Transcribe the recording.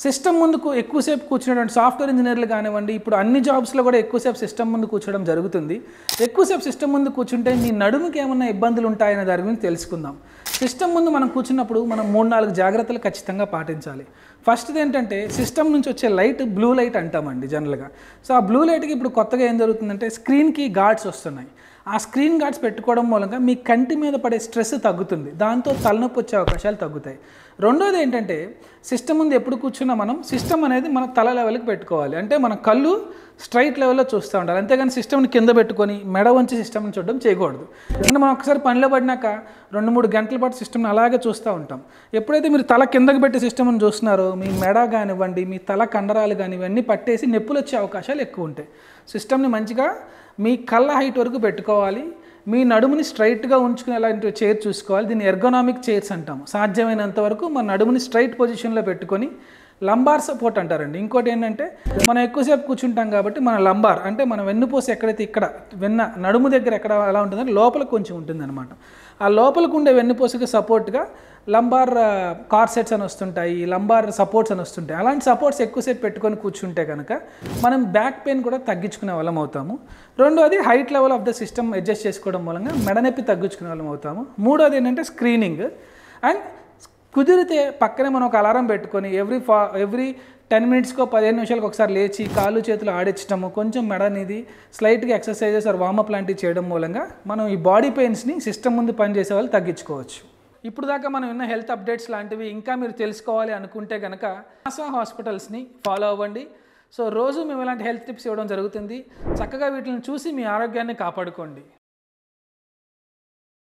System ముందుకు ఎక్కువసేపు కూర్చునేటువంటి software ఇంజనీర్లు కానివ్వండి, ఇప్పుడు అన్ని జాబ్స్లో కూడా ఎక్కువసేపు సిస్టమ్ ముందు కూర్చోవడం జరుగుతుంది. ఎక్కువసేపు సిస్టమ్ ముందు కూర్చుంటే మీ నడుముకి ఏమన్నా ఇబ్బందులు ఉంటాయనే దాని గురించి తెలుసుకుందాం. సిస్టమ్ ముందు మనం కూర్చున్నప్పుడు మనం 3-4 జాగ్రత్తలు ఖచ్చితంగా పాటించాలి. ఫస్ట్ది ఏంటంటే సిస్టమ్ నుంచి వచ్చే లైట్ బ్లూ లైట్ అంటామండి జనరల్గా. సో ఆ బ్లూ లైట్కి ఇప్పుడు కొత్తగా ఏం జరుగుతుందంటే స్క్రీన్కి గార్డ్స్ వస్తున్నాయి. ఆ స్క్రీన్ గార్డ్స్ పెట్టుకోవడం మూలంగా మీ కంటి మీద పడే స్ట్రెస్ తగ్గుతుంది. దాంతో తలనొప్పి వచ్చే అవకాశాలు తగ్గుతాయి. రెండోది ఏంటంటే సిస్టమ్ ముందు ఎప్పుడు కూర్చున్నా మనం సిస్టమ్ అనేది మన తల లెవెల్కి పెట్టుకోవాలి. అంటే మన కళ్ళు స్ట్రైట్ లెవెల్లో చూస్తూ ఉండాలి. అంతేగాని సిస్టమ్ని కింద పెట్టుకొని మెడ వంచి సిస్టమ్ని చూడడం చేయకూడదు. అంటే మనం ఒకసారి పనిలో పడినాక 2-3 గంటల పాటు సిస్టమ్ని అలాగే చూస్తూ ఉంటాం. ఎప్పుడైతే మీరు తల కిందకి పెట్టి సిస్టమ్ని చూస్తున్నారో మీ మెడ కానివ్వండి, మీ తల కండరాలు కానీ ఇవన్నీ పట్టేసి నొప్పులు వచ్చే అవకాశాలు ఎక్కువ ఉంటాయి. సిస్టమ్ని మంచిగా మీ కళ్ళ హైట్ వరకు పెట్టుకోవాలి. మీ నడుముని స్ట్రైట్గా ఉంచుకునేలాంటి చైర్ చూసుకోవాలి. దీన్ని ఎర్గోనామిక్ చైర్స్ అంటాము. సాధ్యమైనంత వరకు మన నడుముని స్ట్రైట్ పొజిషన్లో పెట్టుకొని లంబార్ సపోర్ట్ అంటారండి. ఇంకోటి ఏంటంటే మనం ఎక్కువసేపు కూర్చుంటాం కాబట్టి మన లంబార్ అంటే మన వెన్నుపూస ఎక్కడైతే ఇక్కడ నడుము దగ్గర ఎక్కడ ఎలా ఉంటుందంటే లోపల కొంచెం ఉంటుందన్నమాట. ఆ లోపలికి ఉండే వెన్నుపూసకి సపోర్ట్గా లంబార్ కార్సెట్స్ అని వస్తుంటాయి, లంబార్ సపోర్ట్స్ అని వస్తుంటాయి. అలాంటి సపోర్ట్స్ ఎక్కువసేపు పెట్టుకొని కూర్చుంటే కనుక మనం బ్యాక్ పెయిన్ కూడా తగ్గించుకునే వాళ్ళం అవుతాము. రెండోది height level of the system adjust చేసుకోవడం మూలంగా మెడనొప్పి తగ్గించుకునే వాళ్ళం అవుతాము. మూడోది ఏంటంటే స్క్రీనింగ్. అండ్ కుదిరితే పక్కనే మనం ఒక అలారం పెట్టుకొని ఎవ్రీ 10 మినిట్స్కో 15 నిమిషాలకు ఒకసారి లేచి కాళ్ళు చేతులు ఆడించడము, కొంచెం మెడ అనేది స్లైట్గా ఎక్సర్సైజెస్ ఆర్ వార్మప్ లాంటివి చేయడం మూలంగా మనం ఈ బాడీ పెయిన్స్ని సిస్టమ్ ముందు పనిచేసే వాళ్ళు తగ్గించుకోవచ్చు. ఇప్పుడు దాకా మనం విన్న హెల్త్ అప్డేట్స్ లాంటివి ఇంకా మీరు తెలుసుకోవాలి అనుకుంటే కనుక ఆశా హాస్పిటల్స్ని ఫాలో అవ్వండి. సో రోజు మేము ఇలాంటి హెల్త్ టిప్స్ ఇవ్వడం జరుగుతుంది. చక్కగా వీటిని చూసి మీ ఆరోగ్యాన్ని కాపాడుకోండి.